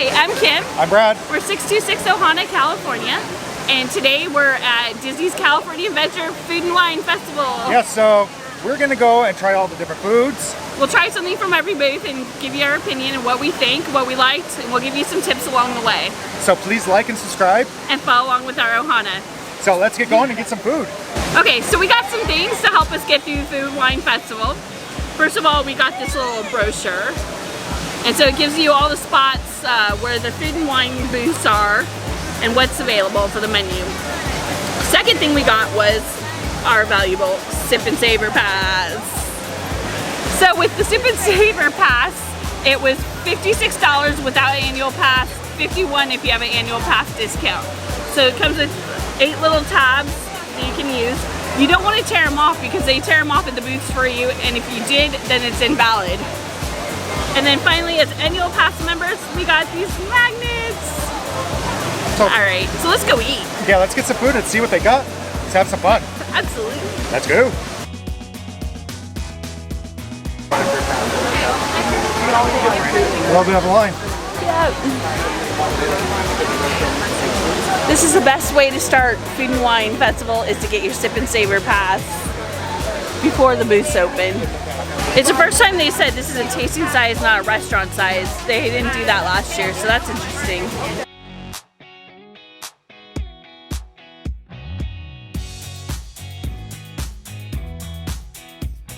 Hi, I'm Kim. I'm Brad. We're 626 Ohana, California, and today we're at Disney's California Adventure Food and Wine Festival. Yeah, so we're gonna go and try all the different foods. We'll try something from every booth and give you our opinion and what we think, what we liked, and we'll give you some tips along the way. So please like and subscribe. And follow along with our Ohana. So let's get going and get some food. Okay, so we got some things to help us get through the Food and Wine Festival. First of all, we got this little brochure. And so it gives you all the spots where the food and wine booths are and what's available for the menu. Second thing we got was our valuable Sip and Savor Pass. So with the Sip and Savor Pass, it was $56 without an annual pass, $51 if you have an annual pass discount. So it comes with 8 little tabs that you can use. You don't want to tear them off because they tear them off at the booths for you, and if you did, then it's invalid. And then finally, as annual pass members, we got these magnets. Alright, so let's go eat. Yeah, let's get some food and see what they got. Let's have some fun. Absolutely. Let's go. Love to have a line. Yeah. This is the best way to start Food and Wine Festival, is to get your Sip and Savor Pass before the booths open. It's the first time they said this is a tasting size, not a restaurant size. They didn't do that last year, so that's interesting.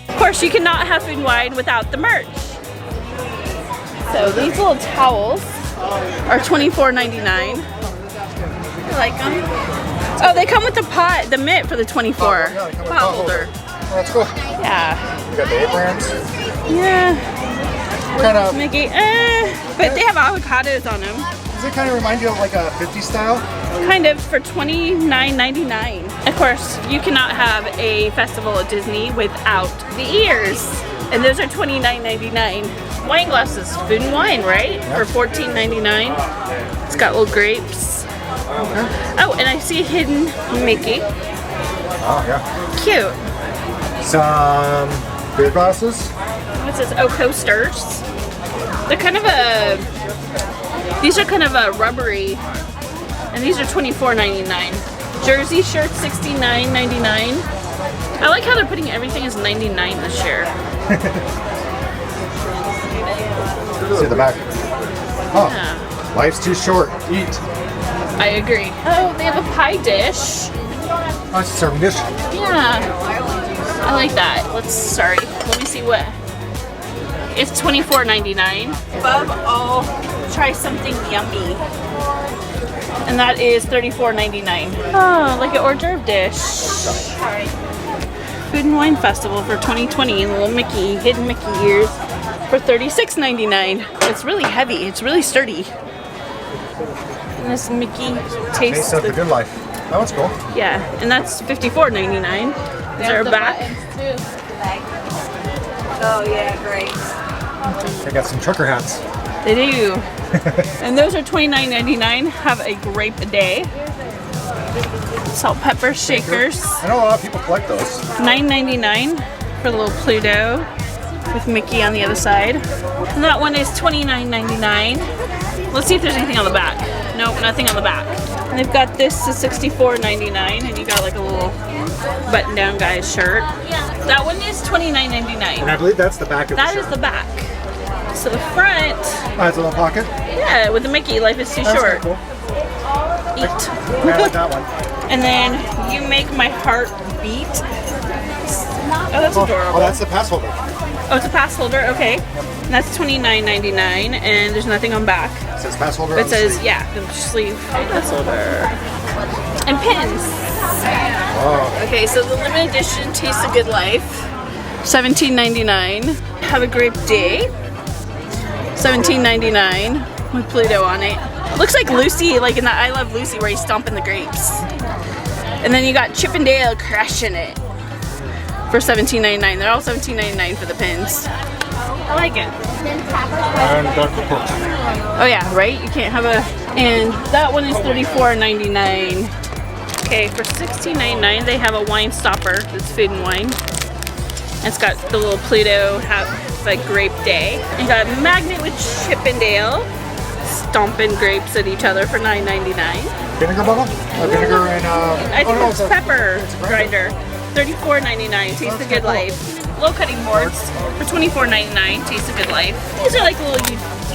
Of course, you cannot have Food and Wine without the merch. So these little towels are $24.99. I like them. Oh, they come with the pot, the mitt for the 24. Yeah, pot holder. Oh, that's cool. Yeah. We got the aprons. Yeah. Kind of. Mickey, but they have avocados on them. Does it kind of remind you of like a 50s style? Kind of, for $29.99. Of course, you cannot have a festival at Disney without the ears. And those are $29.99. Wine glasses, food and wine, right? Yep. For $14.99. It's got little grapes. Okay. Oh, and I see a hidden Mickey. Oh, yeah. Cute. Some beer glasses. What's this? Oh, coasters. They're kind of these are kind of a rubbery, and these are $24.99. Jersey shirts, $69.99. I like how they're putting everything as $99 this year. See the back. Oh, Yeah. life's too short. Eat. I agree. Oh, they have a pie dish. Oh, it's a serving dish. Yeah. I like that. Let me see what. It's $24.99. Above all, try something yummy. And that is $34.99. Oh, like an hors d'oeuvre dish. Food and Wine Festival for 2020. Little Mickey, hidden Mickey ears for $36.99. It's really heavy. It's really sturdy. And this Mickey tastes of the good life. That one's cool. Yeah, and that's $54.99. Is there a back? Oh yeah, great. They got some trucker hats. They do. And those are $29.99. Have a grape a day. Salt pepper shakers. I know a lot of people collect those. $9.99 for the little Pluto with Mickey on the other side. And that one is $29.99. Let's see if there's anything on the back. Nope, nothing on the back. And they've got this to $64.99, and you got like a little button-down guy's shirt. That one is $29.99. And I believe that's the back of the shirt. That is the back. So the front, Oh, it's a little pocket. yeah, with the Mickey, life is too That's short. kinda Eat. cool. I like that one. And then you make my heart beat. Oh, that's adorable. Oh, that's the pass holder. Oh, it's a pass holder, okay. And that's $29.99, and there's nothing on back. It says pass holder. It on the says, sleeve. yeah, the sleeve pass holder. And pins. Oh, Okay, so the limited edition Taste of Good Life, $17.99. Have a Grape Day, $17.99 with Pluto on it. Looks like Lucy, like in the I Love Lucy where he's stomping the grapes. And then you got Chip and Dale crushing it for $17.99. They're all $17.99 for the pins. I like it. and Dr. Cook. Oh yeah, right? You can't have a... And that one is $34.99. Okay, for $16.99 they have a wine stopper that's food and wine. And it's got the little Pluto, have like grape day. And got a magnet with Chip and Dale. stomping grapes at each other for $9.99. Vinegar bottle? Vinegar and I think it's pepper grinder. $34.99. Taste the Good Life. Little cutting boards for $24.99. Taste the Good Life. These are like little,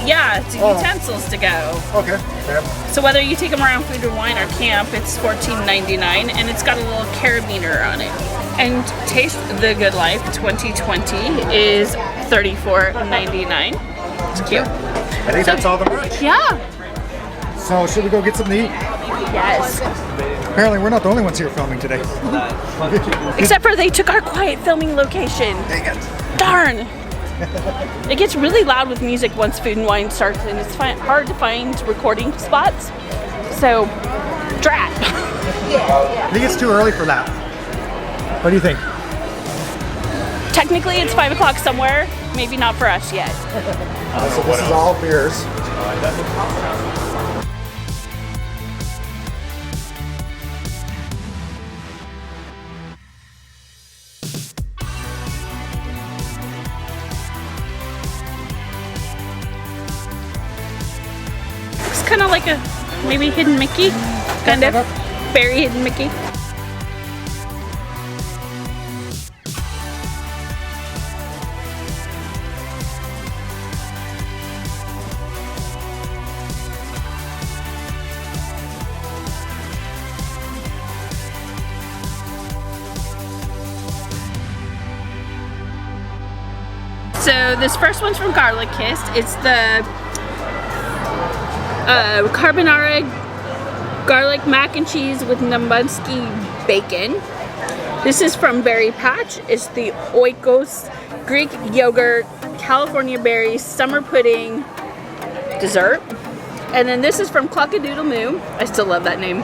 utensils to go. Okay. Yep. So whether you take them around food or wine or camp, it's $14.99, and it's got a little carabiner on it. And Taste the Good Life 2020 is $34.99. It's cute. I think that's all the merch. Yeah. So should we go get something to eat? Yes. Apparently we're not the only ones here filming today. Except for they took our quiet filming location. Dang it. Darn. It gets really loud with music once Food and Wine starts, and it's hard to find recording spots. So, drat. I think it's too early for that. What do you think? Technically, it's 5 o'clock somewhere. Maybe not for us yet. So this is all beers. It's kind of like a maybe Hidden Mickey. Kind of. Very Hidden Mickey. So this first one's from Garlic Kissed. It's the carbonara garlic mac and cheese with Nabunski bacon. This is from Berry Patch. It's the Oikos Greek yogurt, California berries, summer pudding dessert. And then this is from Cluckadoodle Moo. I still love that name.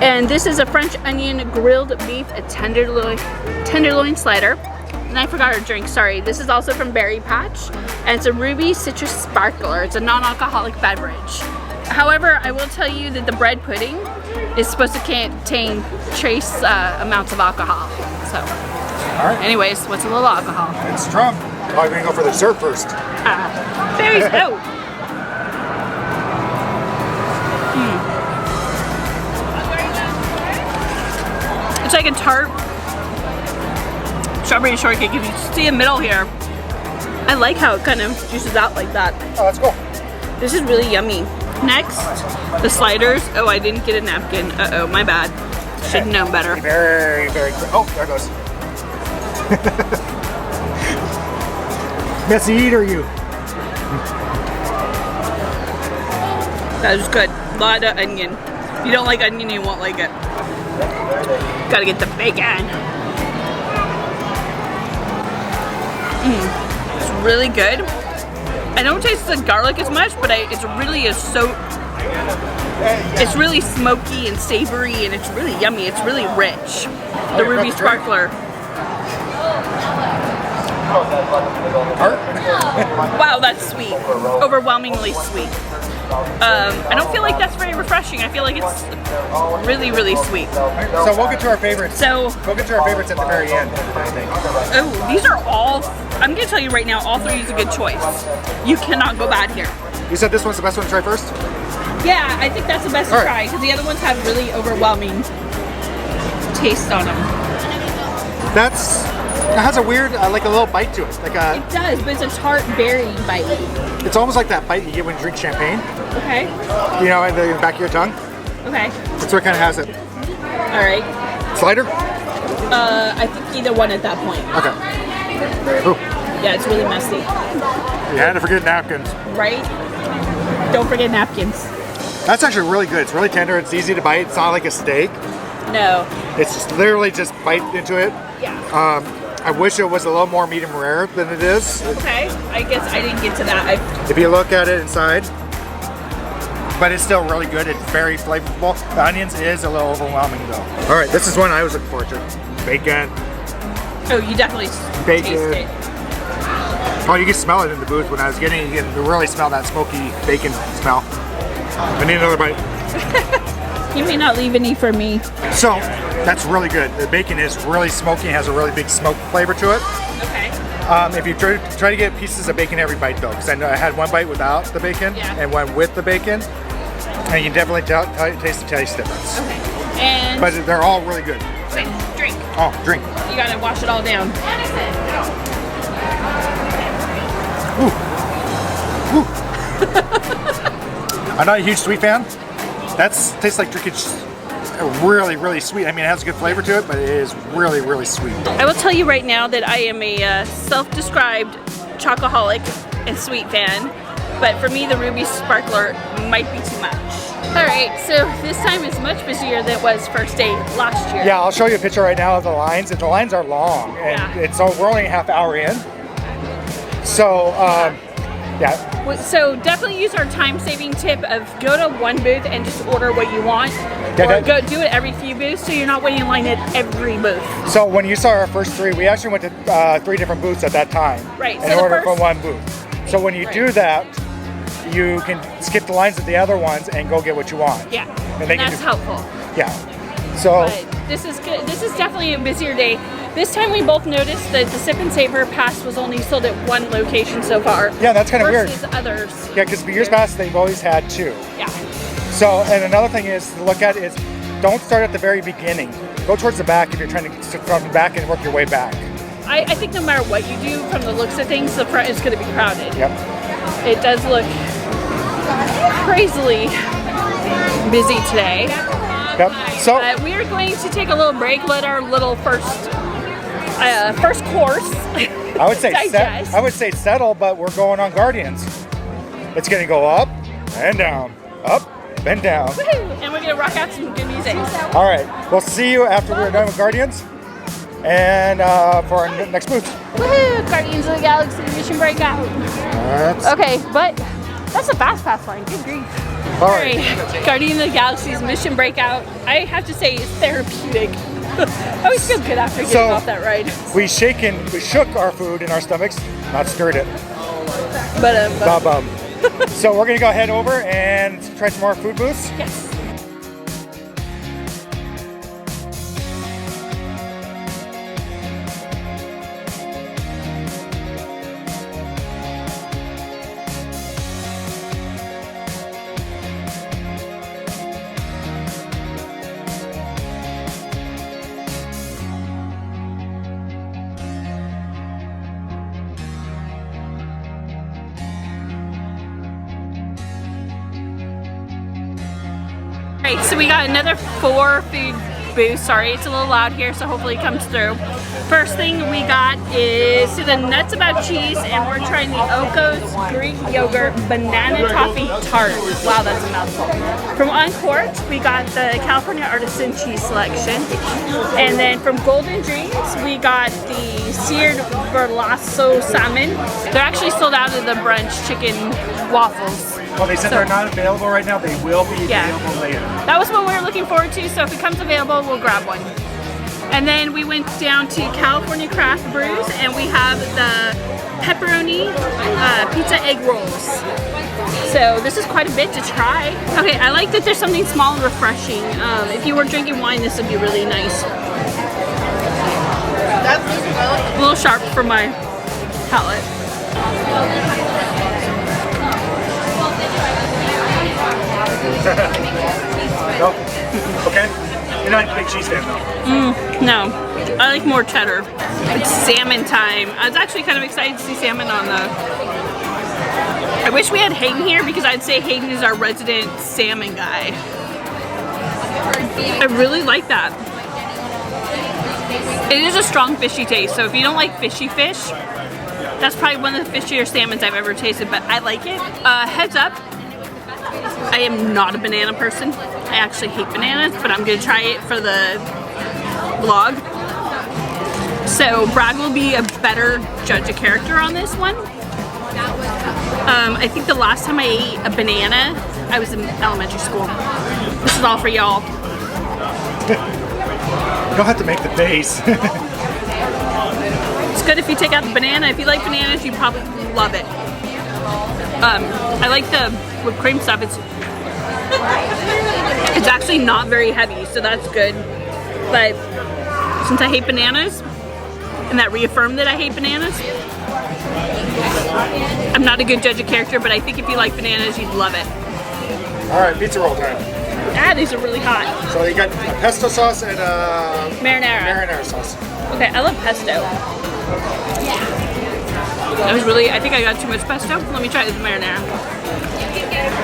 And this is a French onion grilled beef, a tenderloin slider. And I forgot our drink, sorry. This is also from Berry Patch, and it's a Ruby Citrus Sparkler. It's a non-alcoholic beverage. However, I will tell you that the bread pudding is supposed to contain trace amounts of alcohol. So, anyways, what's a little alcohol? It's strong. Probably gonna go for the dessert first. Berries, oh! It's like a tart strawberry shortcake. If you see a middle here, I like how it kind of juices out like that. Oh, that's cool. This is really yummy. Next, the sliders. Oh, I didn't get a napkin. Uh-oh, my bad. Should have known better. Very, very good. Oh, there it goes. Messy eater, you. That was good. A lot of onion. If you don't like onion, you won't like it. Gotta get the bacon. It's really good. I don't taste the garlic as much, but it's really it's really smoky and savory, and it's really yummy. It's really rich. The Ruby Sparkler. Wow, that's sweet. Overwhelmingly sweet. I don't feel like that's very refreshing. I feel like it's really, really sweet. So we'll get to our favorites. We'll get to our favorites at the very end, I think. Oh, these are all, I'm gonna tell you right now, all three is a good choice. You cannot go bad here. You said this one's the best one to try first? Yeah, I think that's the best to try, because the other ones have really overwhelming taste on them. It has a weird, like a little bite to it. It does, but it's a tart berry bite. It's almost like that bite you get when you drink champagne. Okay. You know, in the back of your tongue. Okay. That's what kind of has it. All right. Slider? I think either one at that point. Okay. Ooh. Yeah, it's really messy. You had to forget napkins. Right? Don't forget napkins. That's actually really good. It's really tender. It's easy to bite. It's not like a steak. No. It's just literally just bite into it. Yeah. I wish it was a little more medium rare than it is. Okay. I guess I didn't get to that. If you look at it inside, but it's still really good. It's very flavorful. The onions is a little overwhelming though. All right, this is one I was looking forward to. Bacon. Oh, you definitely taste it. Oh, you can smell it in the booth. When I was getting it, you can really smell that smoky bacon smell. I need another bite. You may not leave any for me. So, that's really good. The bacon is really smoky and has a really big smoke flavor to it. Okay. If you try to get pieces of bacon every bite though, because I know I had one bite without the bacon and one with the bacon, and you can definitely taste the taste difference. Okay. And but they're all really good. Okay, drink. Oh, drink. You gotta wash it all down. Ooh. Ooh. I'm not a huge sweet fan. That tastes like drinking really, really sweet. I mean, it has a good flavor to it, but it is really, really sweet. I will tell you right now that I am a self-described chocoholic and sweet fan, but for me, the Ruby Sparkler might be too much. All right, so this time is much busier than it was first day last year. Yeah, I'll show you a picture right now of the lines, and the lines are long, and so we're only a half hour in. So, yeah. So definitely use our time-saving tip of go to one booth and just order what you want, or go do it every few booths so you're not waiting in line at every booth. So when you saw our first three, we actually went to 3 different booths at that time. Right. And so ordered from one booth. So when you do that, you can skip the lines at the other ones and go get what you want. Yeah. And that's helpful. Yeah. So but this is good. This is definitely a busier day. This time we both noticed that the Sip and Savor Pass was only sold at one location so far. Yeah, that's kind of weird. Versus others. Yeah, because for years past they've always had 2. Yeah. So, and another thing is to look at is don't start at the very beginning. Go towards the back if you're trying to sit from the back and work your way back. I think no matter what you do, from the looks of things, the front is going to be crowded. Yep. It does look crazily busy today. Yep. So we are going to take a little break, let our little first course I would say digest. I would say settle, but we're going on Guardians. It's going to go up and down, up and down. Woo-hoo! And we're going to rock out some good music. All right. We'll see you after we're done with Guardians and for our next booth. Woohoo! Guardians of the Galaxy Mission Breakout. Okay, but that's a fast pass line. Good grief. All right. Guardians of the Galaxy's Mission Breakout, I have to say, is therapeutic. I always feel good after getting off that ride. We shook our food in our stomachs, not stirred it. But So we're gonna go head over and try some more food booths. Yes. Alright, so we got another 4 food booths. Sorry, it's a little loud here, so hopefully it comes through. First thing we got is the Nuts About Cheese, and we're trying the Oko's Greek Yogurt Banana Toffee Tart. Wow, that's a mouthful. From Uncorked, we got the California Artisan Cheese Selection. And then from Golden Dreams, we got the Seared Verlasso Salmon. They're actually sold out of the brunch chicken waffles. Well, they said they're not available right now. They will be available later. That was what we were looking forward to, so if it comes available, we'll grab one. And then we went down to California Craft Brews, and we have the pepperoni pizza egg rolls. So this is quite a bit to try. Okay, I like that there's something small and refreshing. If you were drinking wine, this would be really nice. That's a little sharp for my palate. Nope. Okay. You're not a big cheese fan though. No. I like more cheddar. It's salmon time. I was actually kind of excited to see salmon on the... I wish we had Hayden here because I'd say Hayden is our resident salmon guy. I really like that. It is a strong fishy taste, so if you don't like fishy fish, that's probably one of the fishier salmons I've ever tasted, but I like it. Heads up, I am not a banana person. I actually hate bananas, but I'm gonna try it for the vlog. So Brad will be a better judge of character on this one. I think the last time I ate a banana, I was in elementary school. This is all for y'all. You don't have to make the face. It's good if you take out the banana. If you like bananas, you probably love it. I like the whipped cream stuff. It's actually not very heavy, so that's good. But since I hate bananas, and that reaffirmed that I hate bananas, I'm not a good judge of character, but I think if you like bananas, you'd love it. All right, pizza roll time. Ah, these are really hot. So you got pesto sauce and Marinara. sauce. Okay, I love pesto. I think I got too much pesto. Let me try the marinara.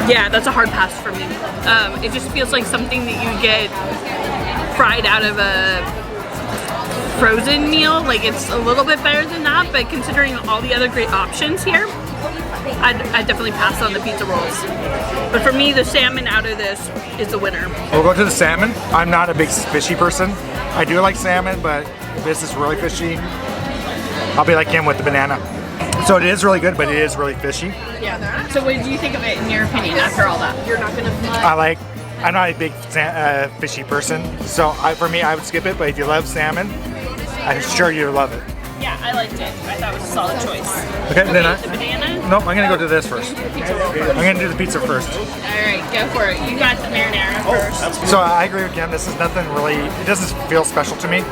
Yeah, that's a hard pass for me. It just feels like something that you get fried out of a frozen meal. Like, it's a little bit better than that, but considering all the other great options here, I'd definitely pass on the pizza rolls. But for me, the salmon out of this is the winner. We'll go to the salmon. I'm not a big fishy person. I do like salmon, but if this is really fishy, I'll be like him with the banana. So it is really good, but it is really fishy. Yeah. So what do you think of it in your opinion after all that? You're not gonna. I'm not a big fishy person, so for me, I would skip it. But if you love salmon, I'm sure you'll love it. Yeah, I liked it. I thought it was a solid choice. Okay, then the banana? Nope, I'm gonna go to this first. Pizza roll first. I'm gonna do the pizza first. Alright, go for it. You got the marinara first. So I agree with Kim, this is nothing really, it doesn't feel special to me.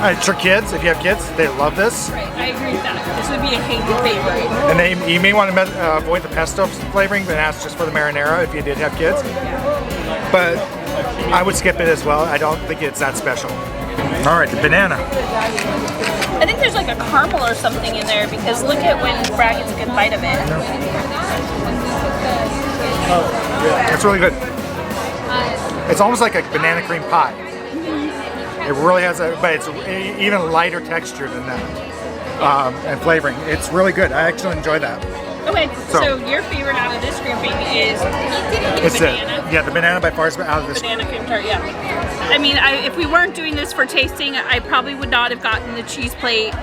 It's for kids, if you have kids, they love this. Right, I agree with that. This would be a Hayden favorite. And you may want to avoid the pesto flavoring, but that's just for the marinara if you did have kids. But I would skip it as well. I don't think it's that special. All right, the banana. I think there's like a caramel or something in there because look at when Brad gets a good bite of it. It's really good. It's almost like a banana cream pie. It really has but it's even lighter texture than that. And flavoring. It's really good. I actually enjoy that. Okay, so your favorite out of this grouping is the banana? The banana by far is out of this. Banana cream tart, yeah. I mean, if we weren't doing this for tasting, I probably would not have gotten the cheese plate,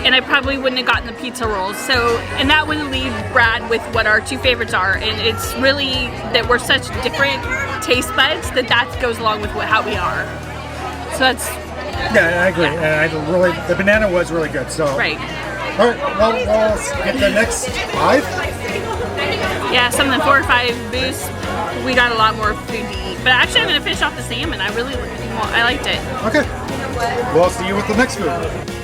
and I probably wouldn't have gotten the pizza rolls. So, and that would leave Brad with what our two favorites are, and it's really that we're such different taste buds that goes along with how we are. So that's... Yeah, I agree. Yeah. And the banana was really good, so... Right. All right, well, let's get the next 5. Yeah, some of the 4 or 5 booths, we got a lot more food to eat. But actually, I'm going to finish off the salmon. I liked it. Okay. Well, I'll see you with the next food.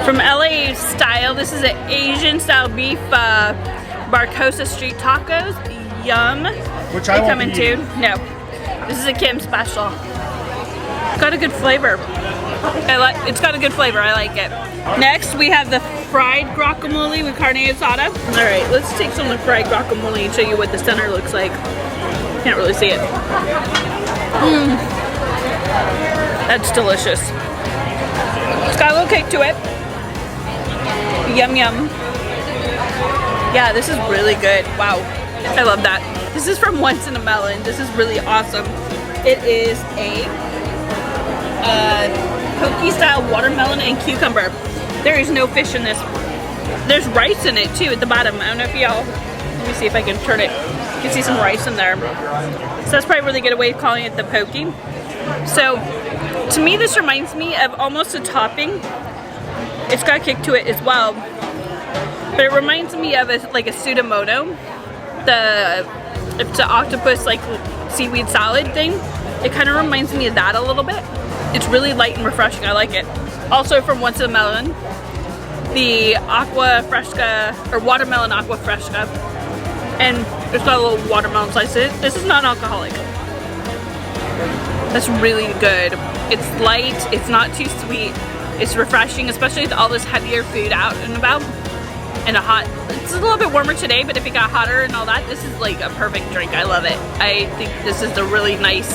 From LA style, this is an Asian style beef Barcosa street tacos. Yum. Which I won't come in too. No, this is a Kim special. Got a good flavor. It's got a good flavor. I like it. Next, we have the fried guacamole with carne asada. All right, let's take some of the fried guacamole and show you what the center looks like. Can't really see it. That's delicious. It's got a little kick to it. Yum yum. Yeah, this is really good. Wow, I love that. This is from Once in a Melon. This is really awesome. It is a poke style watermelon and cucumber. There is no fish in this. There's rice in it too at the bottom. I don't know if y'all, let me see if I can turn it. You can see some rice in there. So that's probably where they get away with calling it the poke. So to me, this reminds me of almost a topping. It's got a kick to it as well, but it reminds me of like a Sudamotto, it's an octopus like seaweed salad thing. It kind of reminds me of that a little bit. It's really light and refreshing. I like it. Also from Once in a Melon, the aqua fresca or watermelon aqua fresca, and it's got a little watermelon slice in it. This is non-alcoholic. That's really good. It's light. It's not too sweet. It's refreshing, especially with all this heavier food out and about, and it's a little bit warmer today, but if it got hotter and all that, this is like a perfect drink. I love it. I think this is a really nice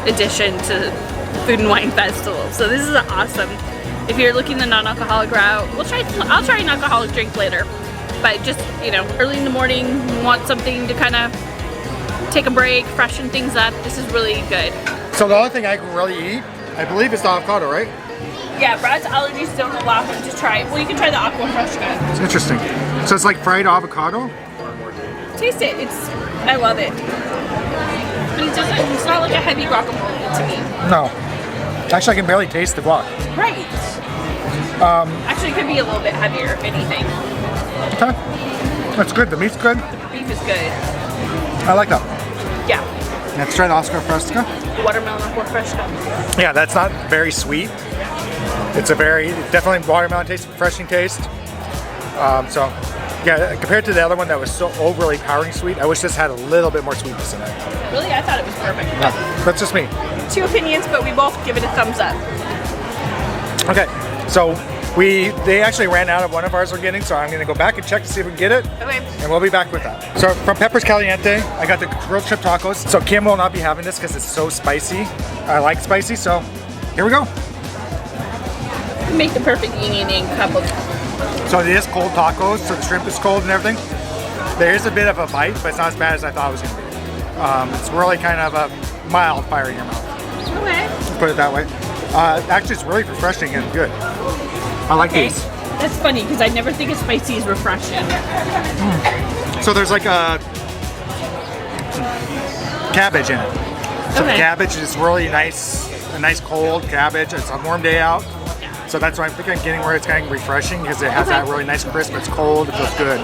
addition to Food and Wine Festival. So this is awesome. If you're looking the non-alcoholic route, I'll try an alcoholic drink later, but just, early in the morning, you want something to kind of take a break, freshen things up. This is really good. So the only thing I can really eat, I believe, is the avocado, right? Yeah, Brad's allergies don't allow him to try it. Well, you can try the aqua fresca. It's interesting. So it's like fried avocado? Taste it. I love it. It's not like a heavy guacamole to me. No. Actually, I can barely taste the guac. Right. Actually, it could be a little bit heavier, if anything. Okay. That's good. The meat's good. The beef is good. I like that. Yeah. Let's try the Oscar Fresca. Watermelon aqua fresca. Yeah, that's not very sweet. It's a very, definitely watermelon taste, refreshing taste. So, yeah, compared to the other one that was so overly powering sweet, I wish this had a little bit more sweetness in it. Really? I thought it was perfect. Yeah, that's just me. Two opinions, but we both give it a thumbs up. Okay, so they actually ran out of one of ours we're getting, so I'm gonna go back and check to see if we can get it. Okay. And we'll be back with that. So from Peppers Caliente, I got the grilled shrimp tacos. So Kim will not be having this because it's so spicy. I like spicy, so here we go. Make the perfect yin and yang couple. So it is cold tacos, so the shrimp is cold and everything. There is a bit of a bite, but it's not as bad as I thought it was gonna be. It's really kind of a mild fire in your mouth. Okay. Let's put it that way. Actually, it's really refreshing and good. I like these. That's funny because I never think of spicy as refreshing. So there's like a cabbage in it. So the cabbage is really nice, a nice cold cabbage. It's a warm day out. So that's why I think I'm getting where it's kind of refreshing because it has that really nice crisp. It's cold, it feels good,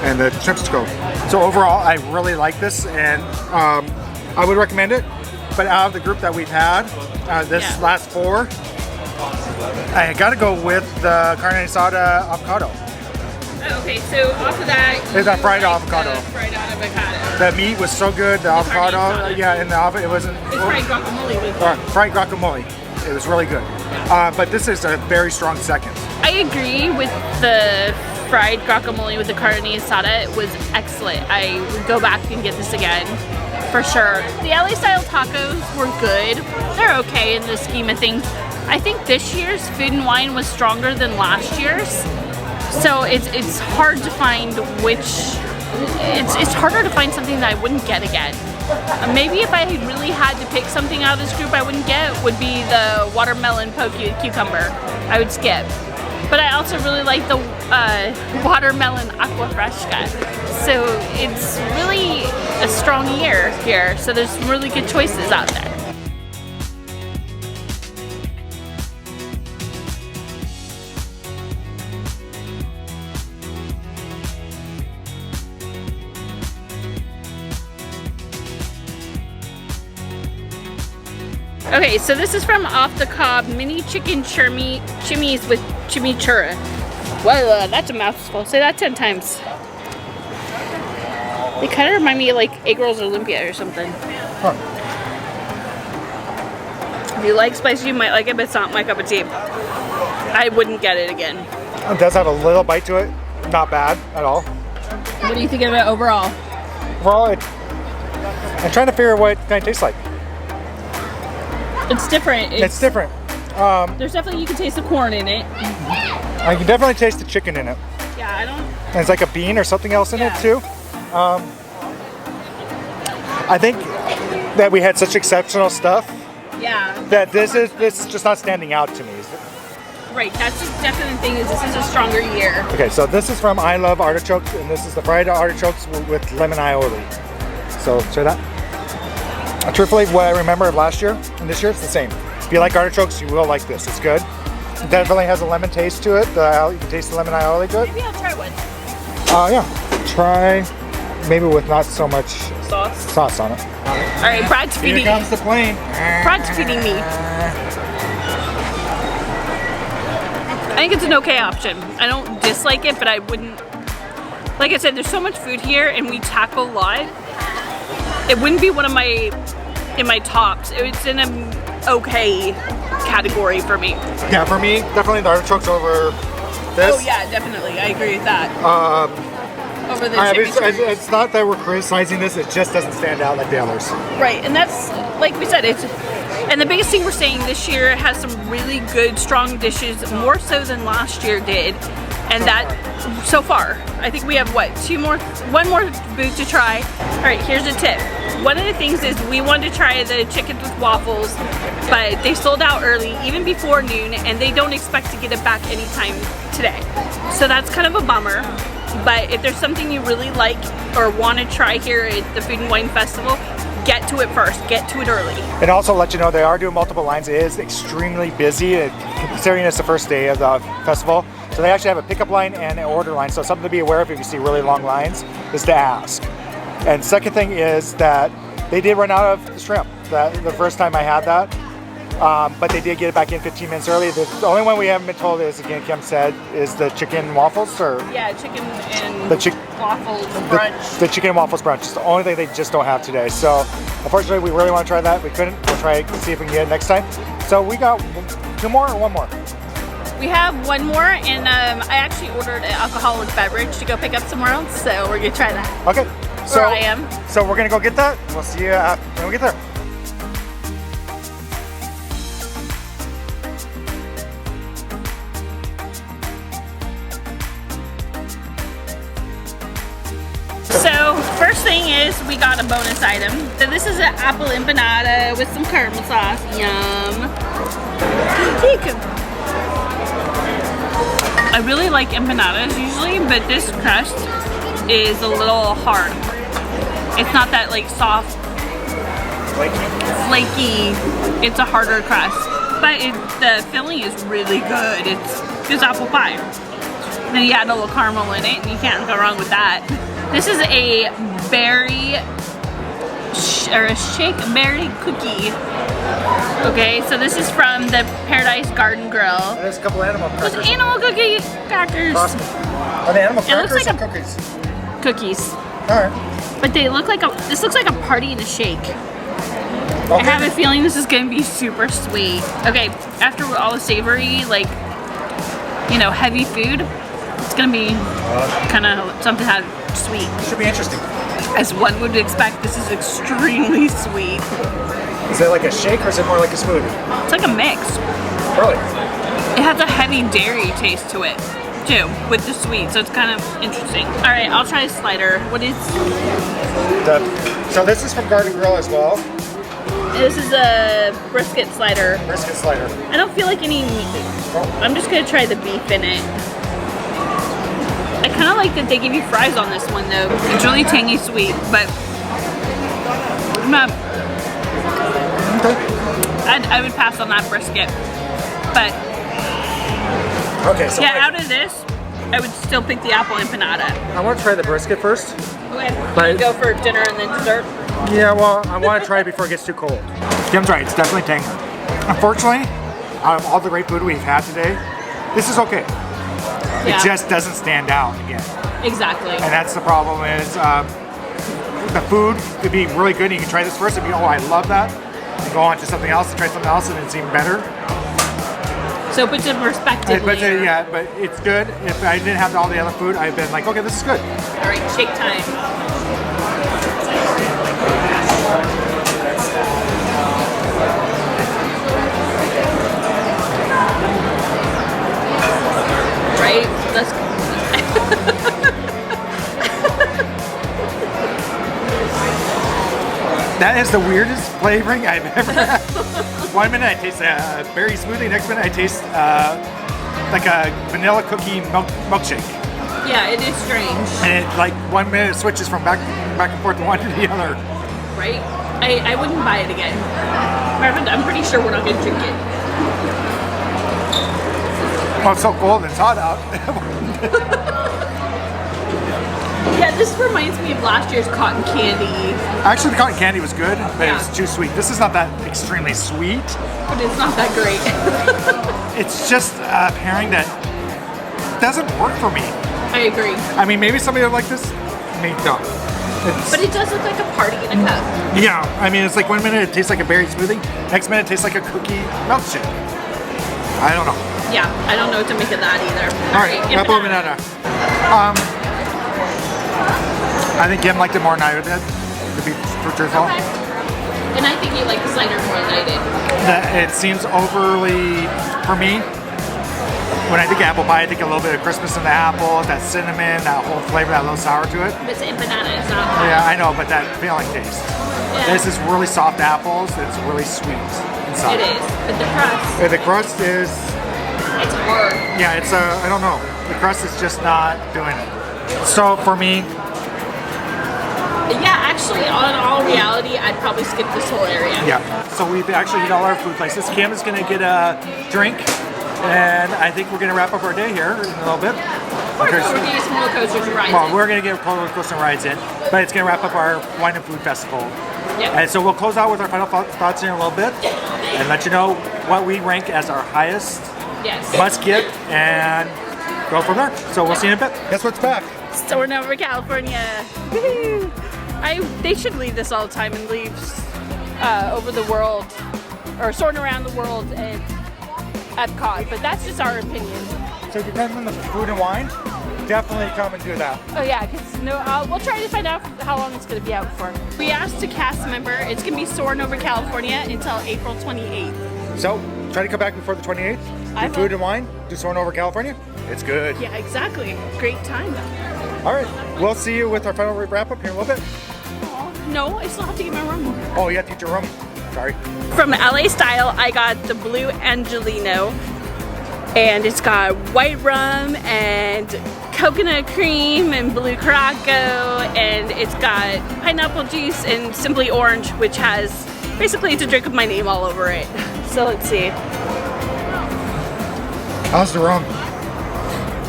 and the shrimp's cold. So overall, I really like this, and I would recommend it. But out of the group that we've had, this last 4, I gotta go with the carne asada avocado. Okay, so off of that, it's a fried avocado. Fried avocado. The meat was so good. The avocado, in the oven, it wasn't. It's fried guacamole with it. Fried guacamole. It was really good. But this is a very strong second. I agree with the fried guacamole with the carne asada. It was excellent. I would go back and get this again, for sure. The LA style tacos were good. They're okay in the scheme of things. I think this year's Food and Wine was stronger than last year's. So it's hard to find it's harder to find something that I wouldn't get again. Maybe if I really had to pick something out of this group I wouldn't get would be the watermelon poke cucumber. I would skip. But I also really like the watermelon aqua fresca. So it's really a strong year here. So there's some really good choices out there. Okay, so this is from Off the Cob mini chicken chimneys with chimichurri. Well, that's a mouthful. Say that 10 times. They kind of remind me of like Egg Rolls Olympia or something. Huh. If you like spicy, you might like it, but it's not my cup of tea. I wouldn't get it again. It does have a little bite to it. Not bad at all. What do you think of it overall? Overall, I'm trying to figure out what it kind of tastes like. It's different. It's different. There's definitely, you can taste the corn in it. I can definitely taste the chicken in it. Yeah, I don't... And it's like a bean or something else in it too. I think that we had such exceptional stuff. Yeah. That this is just not standing out to me. Right, that's the definite thing, is this is a stronger year. Okay, so this is from I Love Artichokes, and this is the fried artichokes with lemon aioli. So try that. Truthfully, what I remember of last year and this year, it's the same. If you like artichokes, you will like this. It's good. It definitely has a lemon taste to it. You can taste the lemon aioli to it. Maybe I'll try one. Yeah. Try maybe with not so much sauce on it. All right, Brad's feeding me. Here comes the plane. Brad's feeding me. I think it's an okay option. I don't dislike it, but I wouldn't. Like I said, there's so much food here, and we tackle a lot. It wouldn't be one of my tops. It's in an okay category for me. Yeah, for me, definitely the artichokes over this. Oh yeah, definitely. I agree with that. Over the it's not that we're criticizing this, it just doesn't stand out like the others. Right, and that's, like we said, and the biggest thing we're saying this year has some really good, strong dishes, more so than last year did. And so far, I think we have what, one more booth to try. All right, here's a tip. one of the things is we wanted to try the chickens with waffles, but they sold out early, even before noon, and they don't expect to get it back anytime today. So that's kind of a bummer. But if there's something you really like or want to try here at the Food and Wine Festival, get to it first, get to it early. And also let you know they are doing multiple lines. It is extremely busy, considering it's the first day of the festival. So they actually have a pickup line and an order line. So something to be aware of if you see really long lines is to ask. And second thing is that they did run out of the shrimp. The first time I had that. But they did get it back in 15 minutes early. The only one we haven't been told is, again, Kim said, is the chicken waffles, or yeah, chicken and waffles brunch. The chicken and waffles brunch is the only thing they just don't have today. So unfortunately, we really want to try that. We couldn't. We'll try it, see if we can get it next time. So we got 2 more or 1 more? We have 1 more, and I actually ordered an alcoholic beverage to go pick up somewhere else. So we're gonna try that. Okay. So I am. So we're gonna go get that. We'll see you when we get there. So first thing is we got a bonus item. So this is an apple empanada with some caramel sauce. Yum. I really like empanadas usually, but this crust is a little hard. It's not that like soft, flaky. It's a harder crust, but the filling is really good. It's just apple pie. Then you add a little caramel in it, and you can't go wrong with that. This is a shake berry cookie. Okay, so this is from the Paradise Garden Grill. There's a couple animal crackers. There's animal cookie crackers. Awesome. Are they animal crackers like or cookies? Cookies. Alright. But they look like this looks like a party in a shake. Okay. I have a feeling this is gonna be super sweet. Okay, after all the savory, like, you know, heavy food, it's gonna be kind of something that sweet. Should be interesting. As one would expect, this is extremely sweet. Is it like a shake or is it more like a smoothie? It's like a mix. Really? It has a heavy dairy taste to it, too, with the sweet, so it's kind of interesting. All right, I'll try a slider. What is? So this is from Garden Grill as well. This is a brisket slider. Brisket slider. I don't feel like any meat. I'm just gonna try the beef in it. I kind of like that they give you fries on this one though. It's really tangy sweet, but I'm not. Okay. I would pass on that brisket, but okay. So yeah, out of this, I would still pick the apple empanada. I want to try the brisket first. Okay. But Go for dinner and then dessert. yeah, well, I want to try it before it gets too cold. Kim's right. It's definitely tangy. Unfortunately, out of all the great food we've had today, this is okay. Yeah. It just doesn't stand out again. Exactly. And that's the problem is the food could be really good and you can try this first and be, oh, I love that. And go on to something else and try something else and it's even better. So it puts it in perspective. But it's good. If I didn't have all the other food, I've been like, okay, this is good. All right, shake time. Right? That's That is the weirdest flavoring I've ever had. One minute I taste a berry smoothie, next minute I taste like a vanilla cookie milkshake. Yeah, it is strange. And it, like 1 minute it switches from back and forth one to the other. Right? I wouldn't buy it again. I'm pretty sure we're not going to drink it. Oh, it's so cold and it's hot out. Yeah, this reminds me of last year's cotton candy. Actually, the cotton candy was good, but Yeah. it was too sweet. This is not that extremely sweet. But it's not that great. It's just a pairing that doesn't work for me. I agree. I mean, maybe somebody would like this, maybe don't. But it does look like a party in a cup. Yeah, I mean, it's like 1 minute it tastes like a berry smoothie, next minute it tastes like a cookie milkshake. I don't know. Yeah, I don't know what to make of that either. All right, apple banana. I think Kim liked it more than I did, to be truthful. Okay. And I think you like the cider more than I did. It seems overly, for me, when I think apple pie, I think a little bit of Christmas in the apple, that cinnamon, that whole flavor, that little sour to it. But it's empanada, it's not pie. Yeah, I know, but that failing taste. Yeah. This is really soft apples. It's really sweet inside. It is, but the crust, The crust is, it's hard. yeah, it's I don't know. The crust is just not doing it. So for me, Yeah, actually, on all reality, I'd probably skip this whole area. yeah. So we've actually hit all our food places. Kim is gonna get a drink, and I think we're gonna wrap up our day here in a little bit. We're gonna get some roller coasters and rides. Well, we're gonna get roller coaster rides in, but it's gonna wrap up our wine and food festival. Yep. And so we'll close out with our final thoughts in a little bit, and let you know what we rank as our highest Yes. must get, and go from there. So we'll see you in a bit. Guess what's back? Soaring over California. Woohoo. They should leave this all the time and leave over the world, or soaring around the world at Epcot, but that's just our opinion. So depending on the food and wine, definitely come and do that. Oh yeah, because we'll try to find out how long it's going to be out for. We asked a cast member, it's going to be soaring over California until April 28th. So try to come back before the 28th. I Do will. food and wine. Do soaring over California. It's good. Yeah, exactly. Great time though. All right. We'll see you with our final wrap up here in a little bit. No, I still have to get my room. Oh, you have to get your room. Sorry. From LA Style, I got the Blue Angelino, and it's got white rum and coconut cream and blue Caraco, and it's got pineapple juice and Simply Orange, which has basically it's a drink with my name all over it. So let's see. How's the rum?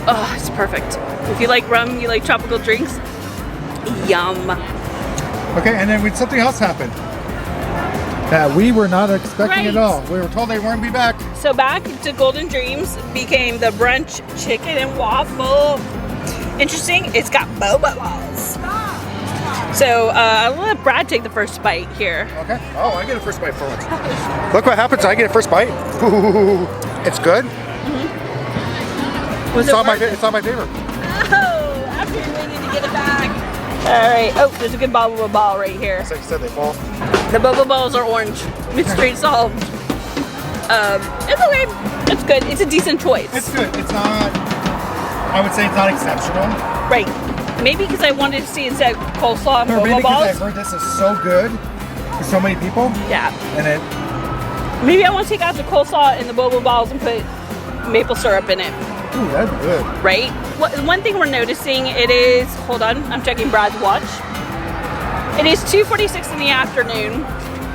Oh, it's perfect. If you like rum, you like tropical drinks, yum. Okay, and then something else happened that we were not expecting at Right. all. We were told they weren't be back. So back to Golden Dreams became the brunch chicken and waffle. Interesting, it's got boba balls. So I'll let Brad take the first bite here. Okay. Oh, I get a first bite for once. Look what happens. I get a first bite. Ooh, it's good. Was It's it not my worth it? it's not my favorite. Oh, after you're waiting to get it back. All right. Oh, there's a good boba ball right here. It's like you said, they fall. The boba balls are orange. Mystery solved. It's okay. It's good. It's a decent choice. It's good. It's not. I would say it's not exceptional. Right. Maybe because I wanted to see instead coleslaw and Or maybe boba because I've balls. heard this is so good for so many people, Yeah. and it. Maybe I want to take out the coleslaw and the boba balls and put maple syrup in it. Ooh, that's good. Right? One thing we're noticing, it is, hold on, I'm checking Brad's watch. It is 2:46 in the afternoon,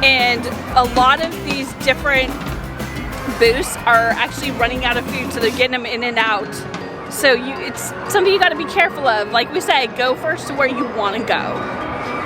and a lot of these different booths are actually running out of food, so they're getting them in and out. So it's something you got to be careful of. Like we said, go first to where you want to go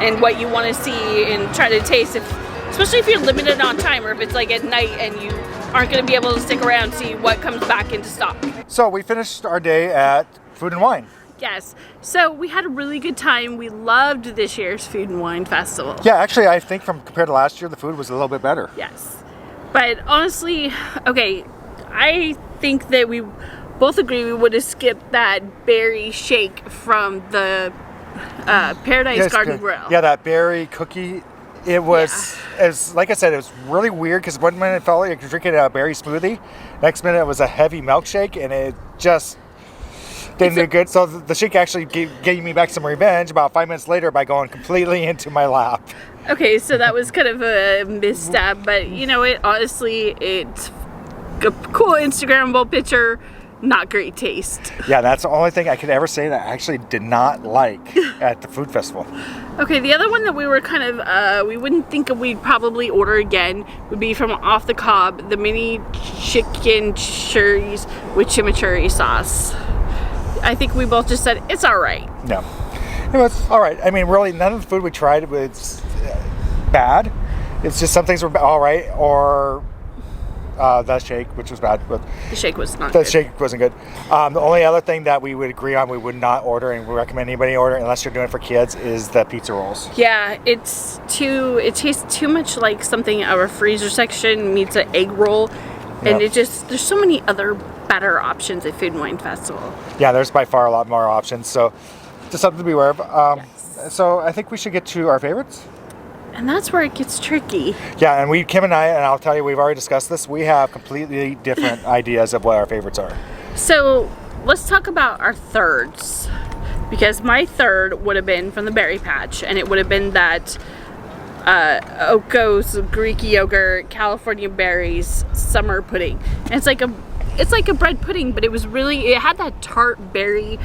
and what you want to see and try to taste, especially if you're limited on time, or if it's like at night and you aren't going to be able to stick around and see what comes back into stock. So we finished our day at Food and Wine. Yes. So we had a really good time. We loved this year's Food and Wine Festival. Yeah, actually, I think compared to last year, the food was a little bit better. Yes. But honestly, okay, I think that we both agree we would have skipped that berry shake from the Paradise Garden good. Grill. Yeah, that berry cookie. It was, as like I said, it was really weird because one minute it felt like you're drinking a berry smoothie, next minute it was a heavy milkshake, and it just didn't do good. So the shake actually gave me back some revenge about 5 minutes later by going completely into my lap. Okay, so that was kind of a misstep, but you know, honestly, it's a cool Instagrammable picture, not great taste. Yeah, that's the only thing I could ever say that I actually did not like at the food festival. Okay, the other one that we were kind of, we wouldn't think we'd probably order again would be from Off the Cob, the mini chicken churries with chimichurri sauce. I think we both just said, it's all right. No. It was all right. I mean, really, none of the food we tried was bad. It's just some things were all right, or the shake, which was bad. But The shake was not the good. shake wasn't good. The only other thing that we would agree on, we would not order, and we recommend anybody order unless you're doing it for kids, is the pizza rolls. Yeah, it tastes too much like something our freezer section meets an egg roll. And Yep. there's so many other better options at Food and Wine Festival. Yeah, there's by far a lot more options. So just something to be aware of. Yes. So I think we should get to our favorites. And that's where it gets tricky. Yeah, and Kim and I, and I'll tell you, we've already discussed this, we have completely different ideas of what our favorites are. So let's talk about our thirds. Because my third would have been from the Berry Patch, and it would have been that Oko's Greek yogurt, California berries, summer pudding. And it's like a bread pudding, but it had that tart berry.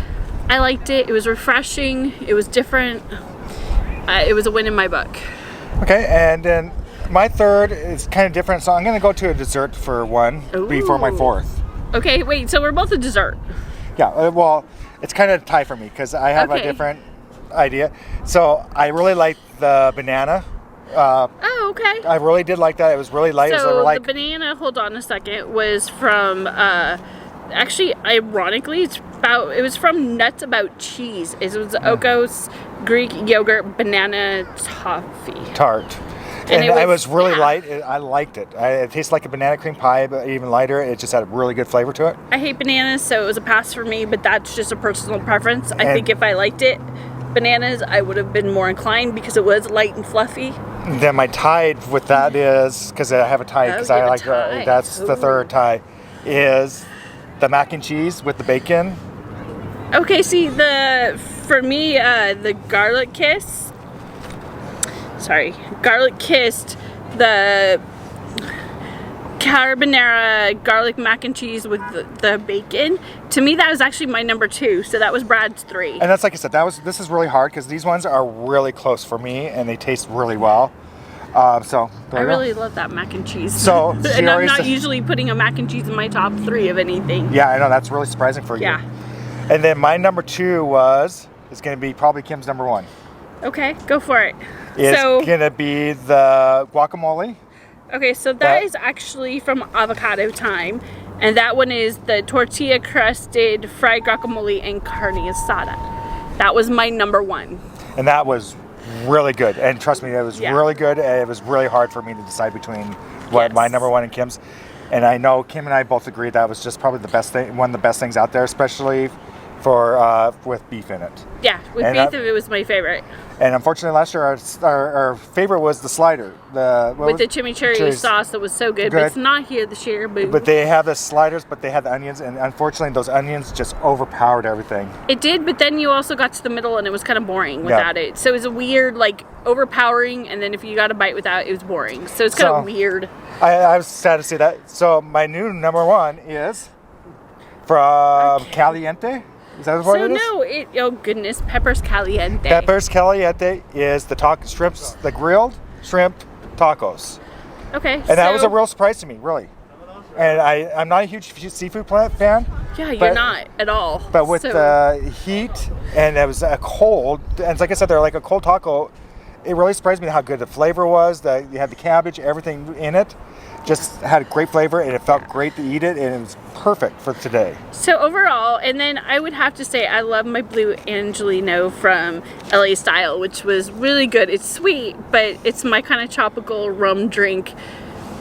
I liked it. It was refreshing. It was different. It was a win in my book. Okay, and then my third is kind of different, so I'm going to go to a dessert for one before my fourth. Okay, wait, so we're both a dessert. Yeah, well, it's kind of a tie for me because I have a different idea. So I really like the banana. Oh, okay. I really did like that. It was really light. So the banana, hold on a second, was from, actually, ironically, it was from Nuts About Cheese. It was Oko's Greek yogurt banana toffee. Tart. And it was really light. I liked it. It tastes like a banana cream pie, but even lighter. It just had a really good flavor to it. I hate bananas, so it was a pass for me, but that's just a personal preference. I think if I liked it, bananas, I would have been more inclined because it was light and fluffy. Then my tie with that is, because I have a tie, because I like that's the third tie, is the mac and cheese with the bacon. Okay, see, for me, the garlic kissed, the carbonara garlic mac and cheese with the bacon. To me, that was actually my number 2, so that was Brad's 3. And that's like I said, this is really hard because these ones are really close for me and they taste really well. So I really love that mac and cheese. So and I'm not usually putting a mac and cheese in my top 3 of anything. Yeah, I know, that's really surprising for you. Yeah. And then my number 2 is going to be probably Kim's number 1. Okay, go for it. It's going to be the guacamole. Okay, so that is actually from Avocado Time. And that one is the tortilla crusted fried guacamole and carne asada. That was my number 1. And that was really good. And trust me, it was really good. And it was really hard for me to decide between my number 1 and Kim's. And I know Kim and I both agreed that was just probably the best thing, one of the best things out there, especially for with beef in it. Yeah, with beef, it was my favorite. And unfortunately, last year our favorite was the slider, with the chimichurri sauce that was so good. But it's not here this year. But they have the sliders, but they had the onions, and unfortunately, those onions just overpowered everything. It did, but then you also got to the middle, and it was kind of boring without it. So it was a weird, like, overpowering, and then if you got a bite without, it was boring. So it's kind of weird. I was sad to see that. So my new number 1 is from Caliente. Is that what it is? Oh goodness, Peppers Caliente. Peppers Caliente is the grilled shrimp tacos. Okay. And that was a real surprise to me, really. And I'm not a huge seafood fan. Yeah, you're not at all. But with the heat, and it was a cold, and like I said, they're like a cold taco. It really surprised me how good the flavor was. You had the cabbage, everything in it. Just had a great flavor, and it felt great to eat it, and it was perfect for today. So overall, and then I would have to say I love my Blue Angelino from LA Style, which was really good. It's sweet, but it's my kind of tropical rum drink.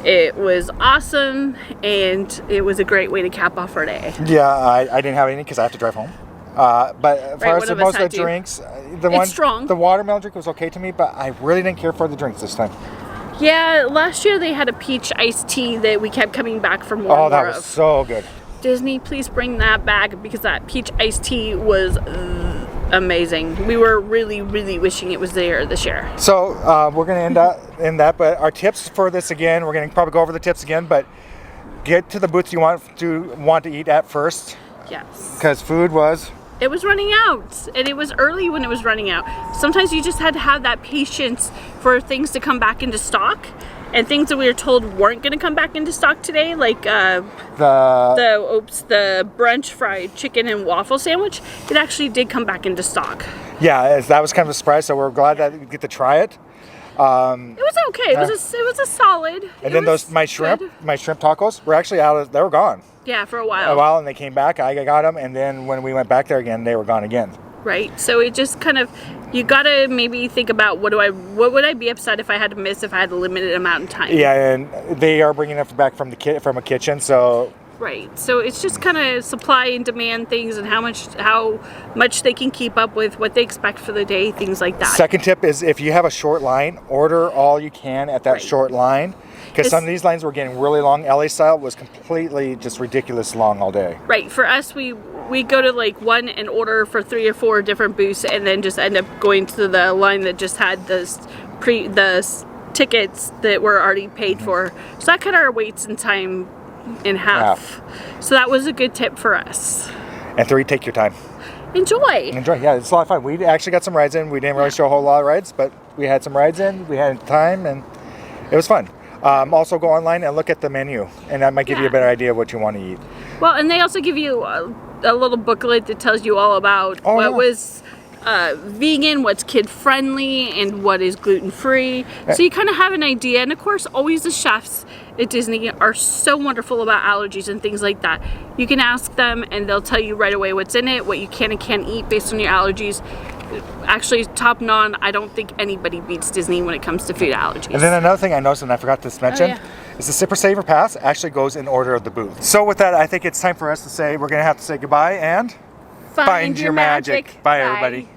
It was awesome, and it was a great way to cap off our day. Yeah, I didn't have any because I have to drive home. But as far as most of the drinks, the watermelon drink was okay to me, but I really didn't care for the drinks this time. Yeah, last year they had a peach iced tea that we kept coming back for more. Oh, that was so good. Disney, please bring that back because that peach iced tea was amazing. We were really, really wishing it was there this year. So we're going to end up in that, but our tips for this again, we're going to probably go over the tips again, but get to the booths you want to eat at first. Yes. Because food was... It was running out, and it was early when it was running out. Sometimes you just had to have that patience for things to come back into stock, and things that we were told weren't going to come back into stock today, like the brunch fried chicken and waffle sandwich. It actually did come back into stock. Yeah, that was kind of a surprise. So we're glad that we get to try it. It was okay. It was a solid. And then my shrimp tacos were actually they were gone. Yeah, for a while. And they came back. I got them, and then when we went back there again, they were gone again. Right. So it just kind of, you gotta maybe think about what would I be upset if I had to miss if I had a limited amount of time. Yeah, and they are bringing it back from a kitchen, so. Right. So it's just kind of supply and demand things, and how much they can keep up with what they expect for the day, things like that. Second tip is if you have a short line, order all you can at that short line. Because some of these lines were getting really long. LA Style was completely just ridiculous long all day. Right. For us, we go to like one and order for 3 or 4 different booths, and then just end up going to the line that just had the tickets that were already paid for. So that cut our waits and time in half. So that was a good tip for us. And 3, take your time. Enjoy. Enjoy. Yeah, it's a lot of fun. We actually got some rides in. We didn't really show a whole lot of rides, but we had some rides in. We had time, and it was fun. Also, go online and look at the menu, and that might give you a better idea of what you want to eat. Well, and they also give you a little booklet that tells you all about what was vegan, what's kid-friendly, and what is gluten-free. So you kind of have an idea. And of course, always the chefs at Disney are so wonderful about allergies and things like that. You can ask them, and they'll tell you right away what's in it, what you can and can't eat based on your allergies. Actually, top non, I don't think anybody beats Disney when it comes to food allergies. And then another thing I noticed, and I forgot to mention, is the Sipper Saver Pass actually goes in order of the booth. So with that, I think it's time for us to say, we're going to have to say goodbye and find your magic. Bye, everybody.